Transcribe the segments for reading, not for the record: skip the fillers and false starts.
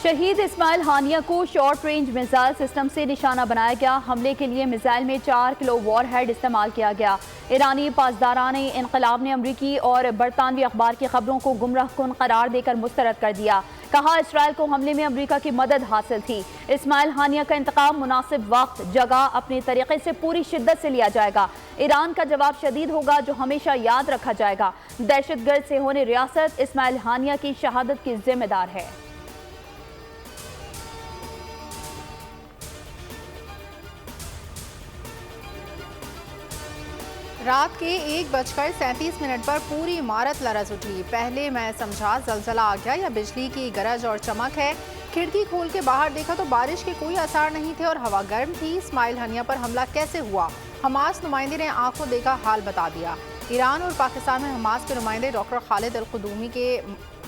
शहीद इस्माइल हानिया को short range missile system से निशाना बनाया गया। हमले के लिए मिसाइल में 4 किलो वॉरहेड इस्तेमाल किया गया। ईरानी पासदारान इनकलाब ने अमरीकी और बरतानवी अखबार की खबरों को गुमराह कुन करार देकर मुस्तरद कर दिया। कहा, इसराइल को हमले में अमरीका की मदद हासिल थी। इस्माइल हानिया का इंतकाम मुनासिब वक्त जगह अपने तरीके से पूरी शिद्दत से लिया जाएगा। ईरान का जवाब शदीद होगा जो हमेशा याद रखा जाएगा। दहशतगर्द से होने रियासत इस्माइल हानिया की शहादत की जिम्मेदार है। रात के 1:37 पर पूरी इमारत लरज उठी। पहले मैं समझा जलजला आ गया या बिजली की गरज और चमक है। खिड़की खोल के बाहर देखा तो बारिश के कोई आसार नहीं थे और हवा गर्म थी। इस्माइल हानिया पर हमला कैसे हुआ? हमास नुमाइंदे ने आंखों देखा हाल बता दिया। ईरान और पाकिस्तान में हमास के नुमाइंदे डॉक्टर खालिद अल कुदूमी के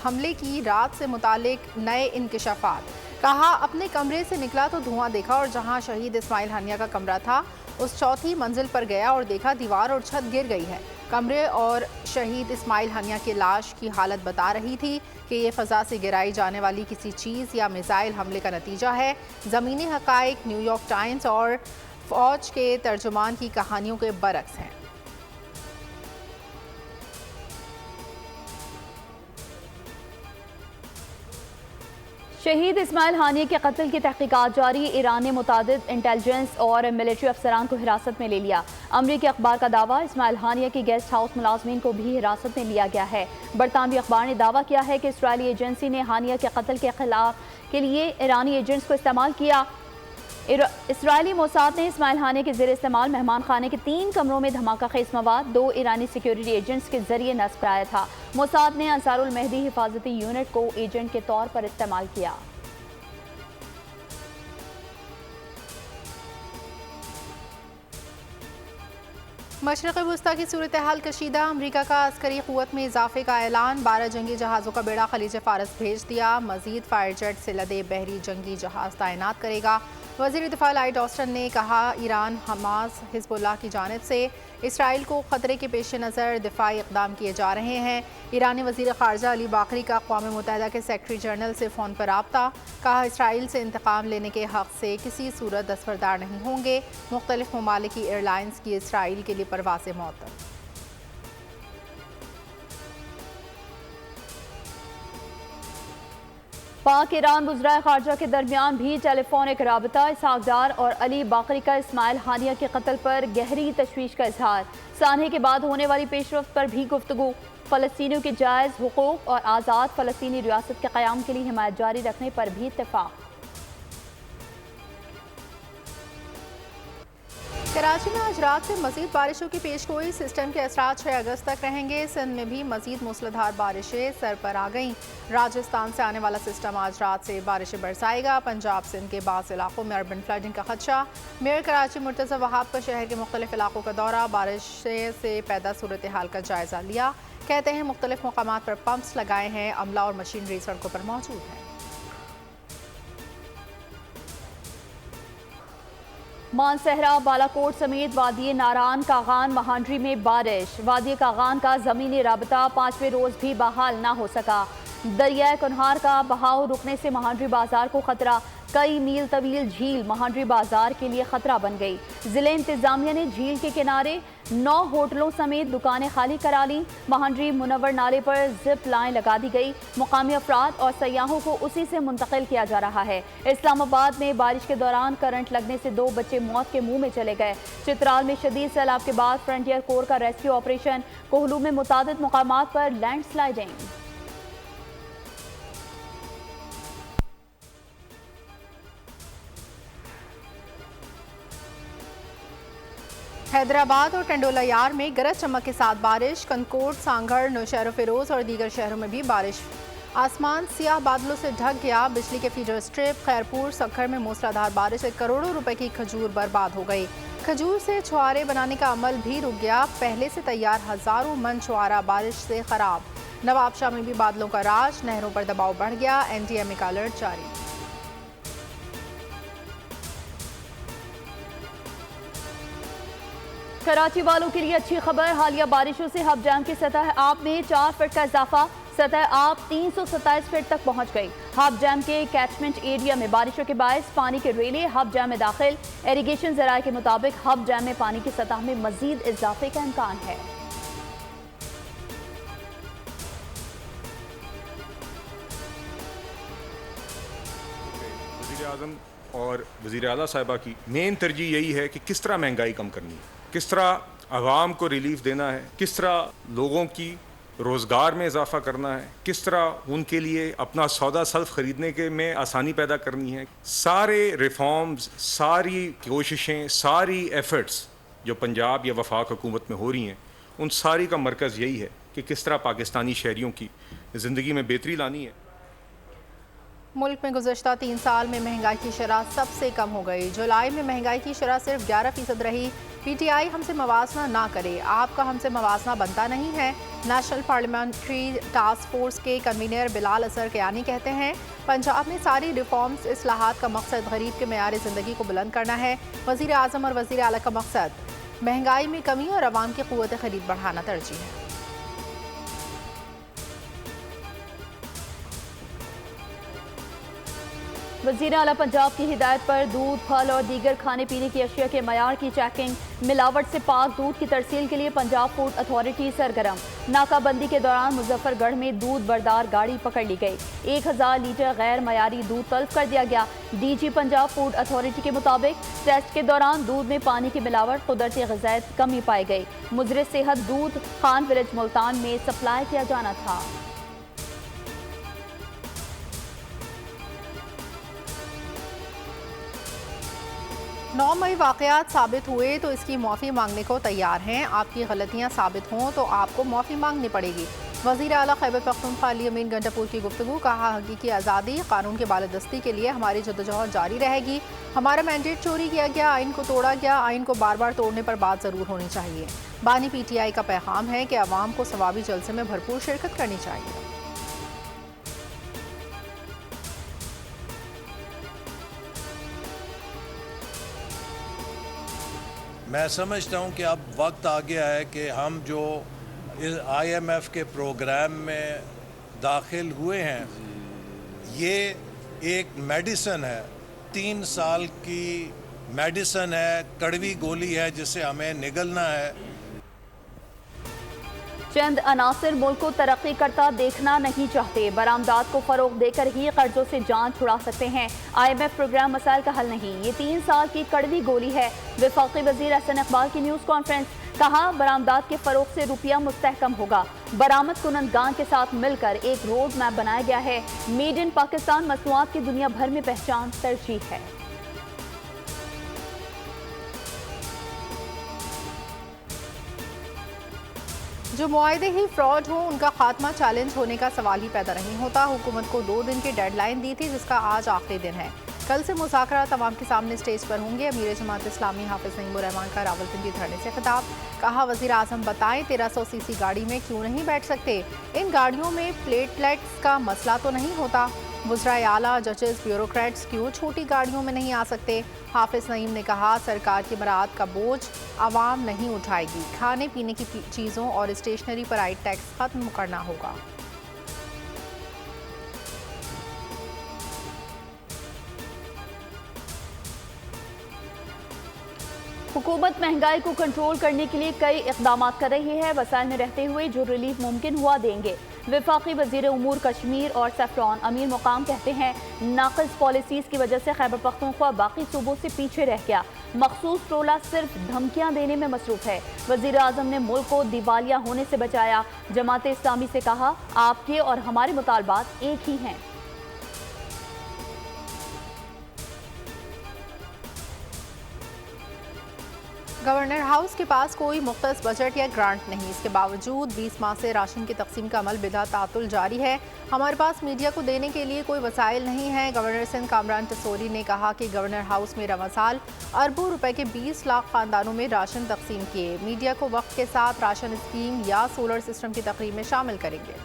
हमले की रात से मुतालिक नए इंकिशाफात। कहा, अपने कमरे से निकला तो धुआं देखा और जहां शहीद इस्माइल हानिया का कमरा था उस चौथी मंजिल पर गया और देखा दीवार और छत गिर गई है। कमरे और शहीद इस्माइल हानिया की लाश की हालत बता रही थी कि ये फ़ज़ा से गिराई जाने वाली किसी चीज़ या मिसाइल हमले का नतीजा है। ज़मीनी हक़ाइक़ न्यूयॉर्क टाइम्स और फ़ौज के तर्जुमान की कहानियों के बरक्स हैं। शहीद इस्माइल हानिया के कत्ल की तहकीकात जारी। ईरान ने मुतादिद इंटेलिजेंस और मिलिट्री अफसरान को हिरासत में ले लिया। अमरीकी अखबार का दावा, इस्माइल हानिया की गेस्ट हाउस मुलाजमीन को भी हिरासत में लिया गया है। बरतानवी अखबार ने दावा किया है कि इसराइली एजेंसी ने हानिया के कत्ल के खिलाफ के लिए ईरानी एजेंट्स को इस्तेमाल किया। इसराइली मोसाद ने इस्माइल हानिया के ज़ेर इस्तेमाल मेहमान खाने के 3 कमरों में धमाका खेज मवाद 2 ईरानी सिक्योरिटी एजेंट्स के जरिए नस्ब कराया था। मोसाद ने अंसारुल मेहदी हिफाजती यूनिट को एजेंट के तौर पर इस्तेमाल किया। मशरक़ वुस्ता की सूरत हाल कशीदा। अमरीका का अस्करी क़ुव्वत में इजाफे का ऐलान। 12 जंगी जहाज़ों का बेड़ा खलीज फ़ारस भेज दिया। मज़ीद फायर जेट से लदे बहरी जंगी जहाज़ तैनात करेगा। वज़ीर दिफ़ा लॉयड ऑस्टिन ने कहा, ईरान, हमास, हिज़्बुल्लाह की जानिब से इसराइल को ख़तरे के पेश नज़र दिफ़ाई इक़दाम किए जा रहे हैं। ईरानी वज़ीर ख़ारजा अली बाकरी का अक़वाम मुत्तहिदा के सेक्रेटरी जनरल से फ़ोन पर राब्ता। कहा, इसराइल से इंतकाम लेने के हक़ से किसी सूरत दस्तबरदार नहीं होंगे। मुख्तलिफ़ ममालिक की एयरलाइंस की इसराइल के लिए परवाज़ें मअतल। पाक ईरान वज़राए ख़ारजा के दरमियान भी टेलीफोनिक राबता। इसहाक डार और अली बाकरी का इस्माइल हानिया के कत्ल पर गहरी तशवीश का इजहार। सानहे के बाद होने वाली पेशरफ्त पर भी गुफ्तगू। फ़लस्तीनियों के जायज़ हुकूक़ और आज़ाद फ़लस्तीनी रियासत के क़याम के लिए हिमायत जारी रखने पर भी इत्तेफ़ाक़। कराची में आज रात से मज़ीद बारिशों की पेशगोई। सिस्टम के असरात 6 अगस्त तक रहेंगे। सिंध में भी मज़ीद मूसलाधार बारिशें सर पर आ गईं। राजस्थान से आने वाला सिस्टम आज रात से बारिशें बरसाएगा। पंजाब सिंध के बाज़ इलाकों में अर्बन फ्लडिंग का खदशा। मेयर कराची मुर्तज़ा वहाब का शहर के मुख्तलिफ इलाकों का दौरा। बारिश से पैदा सूरत हाल का जायज़ा लिया। कहते हैं मुख्तलिफ मकामात पर पंप्स लगाए हैं। अमला और मशीनरी सड़कों पर मौजूद है। मानसहरा, बालाकोट समेत वादी नारान, कागान, महांडरी में बारिश। वादी कागान का ज़मीनी राबता 5वें रोज़ भी बहाल ना हो सका। दरियाए कुनहार का बहाव रुकने से महांडरी बाजार को खतरा। कई मील तवील झील महांडरी बाजार के लिए खतरा बन गई। ज़िले इंतज़ामिया ने झील के किनारे 9 होटलों समेत दुकानें खाली करा ली। महांडरी मुनव्वर नाले पर जिप लाइन लगा दी गई। मुकामी अफराद और सयाहों को उसी से मुंतकिल किया जा रहा है। इस्लामाबाद में बारिश के दौरान करंट लगने से 2 बच्चे मौत के मुंह में चले गए। चित्राल में शदीद सैलाब के बाद फ्रंटियर कोर का रेस्क्यू ऑपरेशन। कोहलू में मुतादिद मुकामात पर लैंडस्लाइडिंग। हैदराबाद और टंडोला यार में गरज चमक के साथ बारिश। कनकोट, सांगड़, नौशहर फिरोज और दीगर शहरों में भी बारिश। आसमान सियाह बादलों से ढक गया। बिजली के फीडर स्ट्रिप। खैरपुर, सखर में मूसलाधार बारिश से करोड़ों रुपए की खजूर बर्बाद हो गई। खजूर से छुआरे बनाने का अमल भी रुक गया। पहले से तैयार हज़ारों मन छुआरा बारिश से खराब। नवाबशाह में भी बादलों का राज। नहरों पर दबाव बढ़ गया। NDMA का अलर्ट जारी। कराची वालों के लिए अच्छी खबर। हालिया बारिशों से हब डैम की सतह आब में 4 फीट का इजाफा। सतह आब 327 फीट तक पहुंच गई। हब डैम के कैचमेंट एरिया में बारिशों के बायस पानी के रेले हब डैम में दाखिल। इरिगेशन जराये के मुताबिक हब डैम में पानी की सतह में मजीद इजाफे का इम्कान है। वज़ीर-ए-आज़म और वज़ीर आला साहिबा की मेन तरजीह यही है कि किस तरह महंगाई कम करनी है, किस तरह आवाम को रिलीफ देना है, किस तरह लोगों की रोज़गार में इजाफा करना है, किस तरह उनके लिए अपना सौदा सल्फ ख़रीदने के में आसानी पैदा करनी है। सारे रिफॉर्म्स, सारी कोशिशें, सारी एफ़र्ट्स जो पंजाब या वफाक हुकूमत में हो रही हैं, उन सारी का मरकज़ यही है कि किस तरह पाकिस्तानी शहरियों की ज़िंदगी में बेहतरी लानी है। मुल्क में गुज़श्ता 3 साल में महंगाई की शरह सबसे कम हो गई। जुलाई में महंगाई की शरह सिर्फ 11% रही। PTI हमसे मवाजना ना करे, आपका हमसे मवाजना बनता नहीं है। नेशनल पार्लियामेंट्री टास्क फोर्स के कन्वीनर बिलाल असर कयानी कहते हैं, पंजाब में सारी रिफॉर्म्स इस्लाहात का मकसद गरीब के मेयार ज़िंदगी को बुलंद करना है। वज़ीर आज़म और वज़ीर आला का मकसद महंगाई में कमी और अवाम की क़ुव्वत ख़रीद बढ़ाना तरजीह है। वज़ीर आला पंजाब की हिदायत पर दूध, फल और दीगर खाने पीने की अशिया के मयार की चेकिंग, मिलावट से पाक दूध की तरसील के लिए पंजाब फूड अथॉरिटी सरगर्म। नाकाबंदी के दौरान मुजफ्फरगढ़ में दूध बरदार गाड़ी पकड़ ली गई। 1000 लीटर गैर मयारी दूध तल्फ कर दिया गया। DG पंजाब फूड अथॉरिटी के मुताबिक टेस्ट के दौरान दूध में पानी की मिलावट, कुदरती ग़िज़ायत कमी पाई गई। मुजरे सेहत दूध खान विलेज मुल्तान में सप्लाई किया जाना था। 9 मई वाक़यात साबित हुए तो इसकी माफ़ी मांगने को तैयार हैं। आपकी गलतियाँ साबित हों तो आपको माफ़ी मांगनी पड़ेगी। वज़ीर आला खैबर पख्तूनख्वा अली अमीन गंडापुर की गुफ्तगू, कहा हकीकी आज़ादी कानून के बालादस्ती के लिए हमारी जद्दोजहद जारी रहेगी। हमारा मैंडेट चोरी किया गया, आइन को तोड़ा गया, आइन को बार बार तोड़ने पर बात ज़रूर होनी चाहिए। बानी PTI का पैगाम है कि अवाम को सवाबी जलसे में भरपूर शिरकत करनी चाहिए। मैं समझता हूँ कि अब वक्त आ गया है कि हम जो इस IMF के प्रोग्राम में दाखिल हुए हैं, ये एक मेडिसिन है, 3 साल की मेडिसिन है, कड़वी गोली है जिसे हमें निगलना है। चंद अनासिर मुल्क को तरक्की करता देखना नहीं चाहते, बरामदात को फरोग देकर ही कर्जों से जान छुड़ा सकते हैं। IMF प्रोग्राम मसाइल का हल नहीं, ये 3 साल की कड़वी गोली है। वफाकी वजीर हसन इकबाल की न्यूज़ कॉन्फ्रेंस, कहा बरामदात के फरोग से रुपया मुस्तहकम होगा। बरामद कुनंदगान के साथ मिलकर एक रोड मैप बनाया गया है। मेड इन पाकिस्तान मसनूआत की दुनिया भर में पहचान तरजीह है। जो मुआहदे ही फ्रॉड हो उनका खात्मा चैलेंज होने का सवाल ही पैदा नहीं होता। हुकूमत को 2 दिन की डेडलाइन दी थी, जिसका आज आखिरी दिन है। कल से मुज़ाकरात तमाम के सामने स्टेज पर होंगे। अमीर जमात इस्लामी हाफिज़ नईमुर रहमान का रावलपिंडी धरने से खिताब, कहा वज़ीर आज़म बताएं 1300 सीसी गाड़ी में क्यों नहीं बैठ सकते, इन गाड़ियों में प्लेटलेट्स का मसला तो नहीं होता। वज़राए आला, जजेस, ब्यूरोक्रेट्स क्यों छोटी गाड़ियों में नहीं आ सकते। हाफिज़ नईम ने कहा सरकार की मराद का बोझ आवाम नहीं उठाएगी, खाने पीने की चीज़ों और स्टेशनरी पर आयद टैक्स खत्म करना होगा। हुकूमत महंगाई को कंट्रोल करने के लिए कई इक़दाम कर रही है। वसाइल में रहते हुए जो रिलीफ मुमकिन हुआ देंगे। वफाकी वज़ीर उमूर कश्मीर और सैफ्रॉन अमीर मुकाम कहते हैं नाक़िस पॉलिसीज़ की वजह से खैबर पख्तूनख्वा बाकी सूबों से पीछे रह गया। मखसूस टोला सिर्फ धमकियां देने में मसरूफ़ है। वज़ीर आज़म ने मुल्क को दिवालिया होने से बचाया। जमात इस्लामी से कहा आपके और हमारे मुतालबात एक ही हैं। गवर्नर हाउस के पास कोई मुख्तस बजट या ग्रांट नहीं, इसके बावजूद 20 माह से राशन की तकसीम का अमल बिला तातुल जारी है। हमारे पास मीडिया को देने के लिए कोई वसाइल नहीं है। गवर्नर सिंध कामरान टसोरी ने कहा कि गवर्नर हाउस में रवासाल अरबों रुपए के 20 लाख खानदानों में राशन तकसीम किए। मीडिया को वक्त के साथ राशन स्कीम या सोलर सिस्टम की तकरीब में शामिल करेंगे।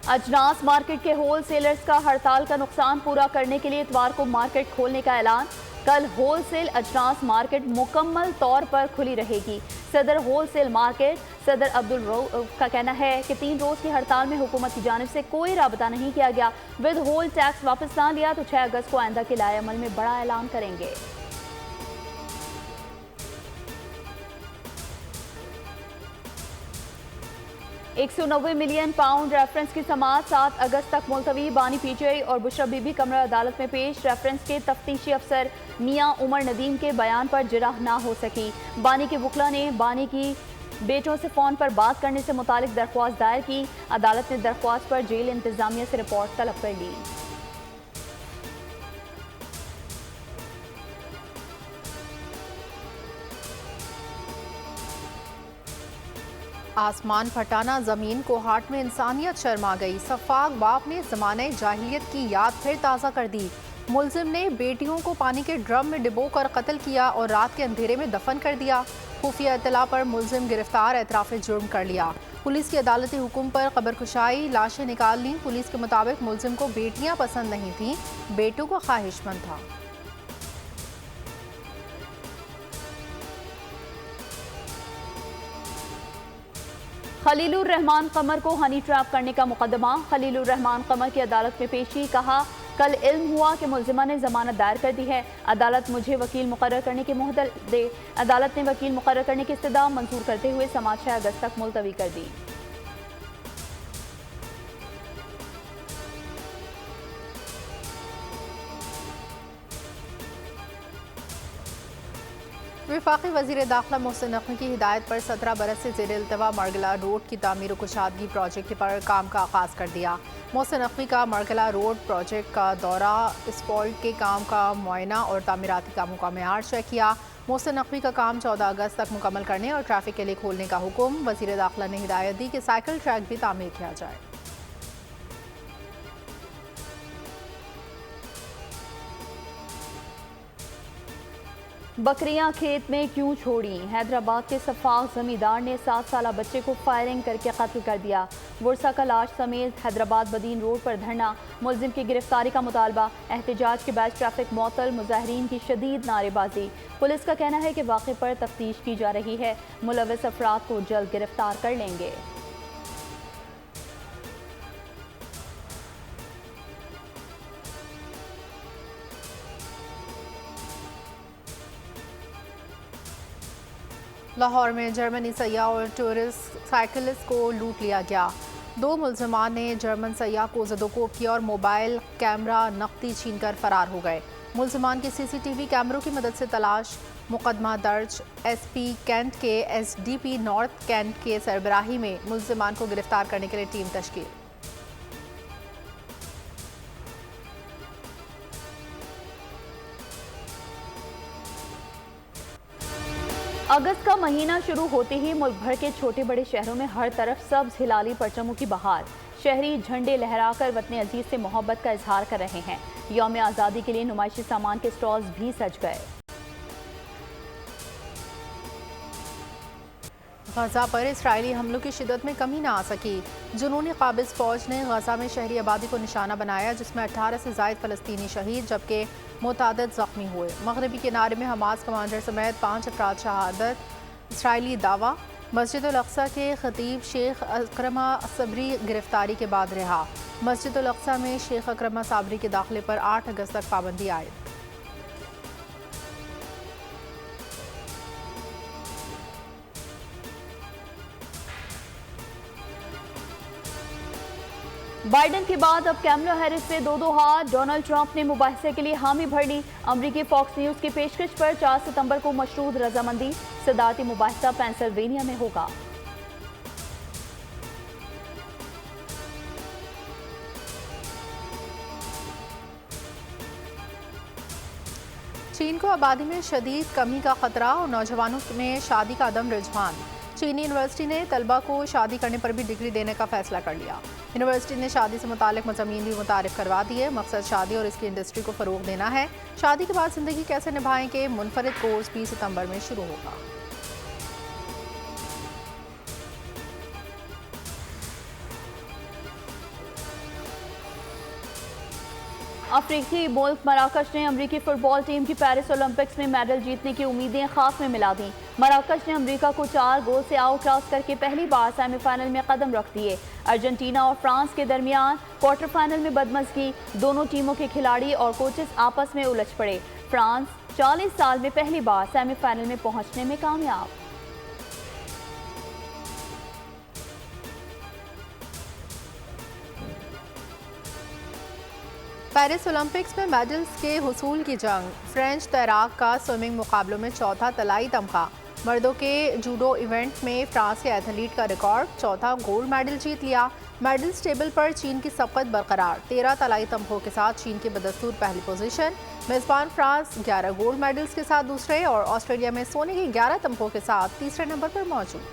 अजनास मार्केट के होल सेलर्स का हड़ताल का नुकसान पूरा करने के लिए इतवार को मार्केट खोलने का ऐलान। कल होलसेल अजनास मार्केट मुकम्मल तौर पर खुली रहेगी। सदर होलसेल मार्केट सदर अब्दुल रऊफ का कहना है कि 3 रोज की हड़ताल में हुकूमत की जानिब से कोई राबता नहीं किया गया। विद होल टैक्स वापस ना लिया तो 6 अगस्त को आइंदा के लाए अमल में बड़ा ऐलान करेंगे। 190 मिलियन पाउंड रेफरेंस की समाअत 7 अगस्त तक मुलतवी। बानी पीटीआई और बुशरा बीबी कमरा अदालत में पेश। रेफरेंस के तफ्तीशी अफसर मियां उमर नदीम के बयान पर जिरह ना हो सकी। बानी के वकला ने बानी की बेटों से फ़ोन पर बात करने से मुतालिक दरख्वास्त दायर की। अदालत ने दरख्वास्त पर जेल इंतजामिया से रिपोर्ट तलब कर ली। आसमान फटाना ज़मीन को हाट में इंसानियत शर्मा गई। सफाक बाप ने ज़माने जाहिलियत की याद फिर ताज़ा कर दी। मुलजिम ने बेटियों को पानी के ड्रम में डिबो कर कत्ल किया और रात के अंधेरे में दफन कर दिया। खुफिया इत्तला पर मुलजिम गिरफ्तार, एतराफ़ जुर्म कर लिया। पुलिस की अदालती हुक्म पर कब्रकुशाई, लाशें निकाल ली। पुलिस के मुताबिक मुलजिम को बेटियां पसंद नहीं थीं, बेटों को ख्वाहिशमंद था। खलीलुर रहमान कमर को हनी ट्रैप करने का मुकदमा। खलीलुर रहमान कमर की अदालत में पेशी। कहा, कल इल्म हुआ कि मुलजिमा ने जमानत दायर कर दी है। अदालत मुझे वकील मुकर्रर करने की मोहलत दे। अदालत ने वकील मुकर्रर करने की इस्तदा मंजूर करते हुए समाअत 6 अगस्त तक मुलतवी कर दी। वफाकी वज़ीर दाखिला मोहसिन नकवी की हिदायत पर 17 बरस से ज़ेर इल्तवा मरगला रोड की तामीर कुशादगी प्रोजेक्ट पर काम का आगाज़ कर दिया। मोहसिन नकवी का मरगला रोड प्रोजेक्ट का दौरा, इस्फॉल्ट के काम का मुआयना और तामीराती कामों का मेयार चेक किया। मोहसिन नकवी का काम 14 अगस्त तक मुकम्मल करने और ट्रैफिक के लिए खोलने का हुक्म। वज़ीर दाखिला ने हिदायत दी कि साइकिल ट्रैक भी तामीर किया जाए। बकरियां खेत में क्यों छोड़ी? हैदराबाद के सफाक जमींदार ने 7 साला बच्चे को फायरिंग करके कत्ल कर दिया। वर्षा का लाश समेत हैदराबाद बदीन रोड पर धरना, मुलजिम की गिरफ्तारी का मुतालबा। एहतजाज के बाद ट्रैफिक मुअत्तल, मुजाहिरीन की शदीद नारेबाजी। पुलिस का कहना है कि वाक़े पर तफ्तीश की जा रही है। मुलव्वस अफराद को जल्द गिरफ्तार कर लेंगे। लाहौर में जर्मनी सयाह और टूरिस्ट साइकिलिस्ट को लूट लिया गया। 2 मुलजमान ने जर्मन सयाह को ज़दोकोब किया और मोबाइल, कैमरा, नकदी छीनकर फरार हो गए। मुलजमान की CCTV कैमरों की मदद से तलाश। मुकदमा दर्ज। SP कैंट के SDP नॉर्थ कैंट के सरबराही में मुलजमान को गिरफ्तार करने के लिए टीम तश्कील। अगस्त का महीना शुरू होते ही मुल्क भर के छोटे बड़े शहरों में हर तरफ सब्ज हिलाली परचमों की बहार। शहरी झंडे लहराकर वतन अजीज से मोहब्बत का इजहार कर रहे हैं। यौम आज़ादी के लिए नुमाइशी सामान के स्टॉल्स भी सज गए। गजा पर इसराइली हमलों की शिद्दत में कमी न आ सकी। जुनूनी काबिज फौज ने गजा में शहरी आबादी को निशाना बनाया, जिसमें 18 से ज़ायद फ़लस्तीनी शहीद जबकि मुतादिद ज़ख्मी हुए। मगरबी किनारे में हमास कमांडर समेत 5 अफराद शहादत। इसराइली दावा, मस्जिद अल अक्सा के खतीब शेख अकरमा सबरी गिरफ्तारी के बाद रिहा। मस्जिद अल अक्सा में शेख अकरमा सबरी के दाखिले पर 8 अगस्त तक पाबंदी आयद। बाइडेन के बाद अब कैमला हैरिस से 2-2 हाथ। डोनाल्ड ट्रंप ने मुबाहिसे के लिए हामी भर ली। अमरीकी फॉक्स न्यूज की पेशकश पर 4 सितंबर को मशरूत रजामंदी। सदारती मुबाहिसा पेंसिल्वेनिया में होगा। चीन को आबादी में शदीद कमी का खतरा और नौजवानों में शादी का अदम रुझान। चीनी यूनिवर्सिटी ने तलबा को शादी करने पर भी डिग्री देने का फैसला कर लिया। यूनिवर्सिटी ने शादी से मुतालिक मज़ामीन भी मुतारिफ करवा दिए। मकसद शादी और इसकी इंडस्ट्री को फ़रोग देना है। शादी के बाद ज़िंदगी कैसे निभाएंगे, मुनफरिद कोर्स 20 सितंबर में शुरू होगा। अफ्रीकी मुल्क मराकश ने अमरीकी फुटबॉल टीम की पेरिस ओलंपिक्स में मेडल जीतने की उम्मीदें खाक में मिला दी। मराकश ने अमरीका को 4 गोल से आउट क्लास करके पहली बार सेमीफाइनल में कदम रख दिए। अर्जेंटीना और फ्रांस के दरमियान क्वार्टर फाइनल में बदमज़गी, दोनों टीमों के खिलाड़ी और कोचेस आपस में उलझ पड़े। फ्रांस 40 साल में पहली बार सेमीफाइनल में पहुंचने में कामयाब। पेरिस ओलंपिक्स में मेडल्स के हुसूल की जंग। फ्रेंच तैराक का स्विमिंग मुकाबलों में चौथा तलाई तमगा। मर्दों के जूडो इवेंट में फ्रांस के एथलीट का रिकॉर्ड, चौथा गोल्ड मेडल जीत लिया। मेडल्स टेबल पर चीन की सबकत बरकरार, 13 तलाई तमगों के साथ चीन की बदस्तूर पहली पोजीशन। मेजबान फ्रांस 11 गोल्ड मेडल्स के साथ दूसरे और ऑस्ट्रेलिया में सोने के 11 तमगों के साथ तीसरे नंबर पर मौजूद।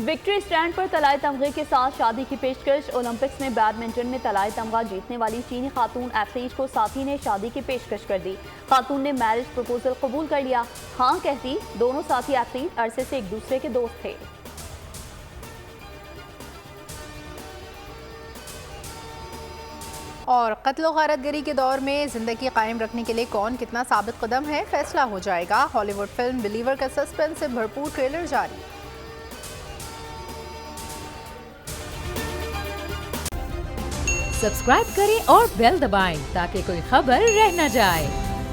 विक्ट्री स्टैंड पर तलाई तमगे के साथ शादी की पेशकश। ओलंपिक्स में बैडमिंटन में तलाई तमगा जीतने वाली चीनी खातून एथलीट को साथी ने शादी की पेशकश कर दी। खातून ने मैरिज प्रपोजल कबूल कर लिया। हाँ कहती दोनों साथी एथलीट अरसे से एक दूसरे के दोस्त थे। और कत्ल गारतगरी के दौर में जिंदगी कायम रखने के लिए कौन कितना साबित कदम है, फैसला हो जाएगा। हॉलीवुड फिल्म बिलीवर का सस्पेंस से भरपूर ट्रेलर जारी। सब्सक्राइब करें और बेल दबाएं ताकि कोई खबर रह न जाए।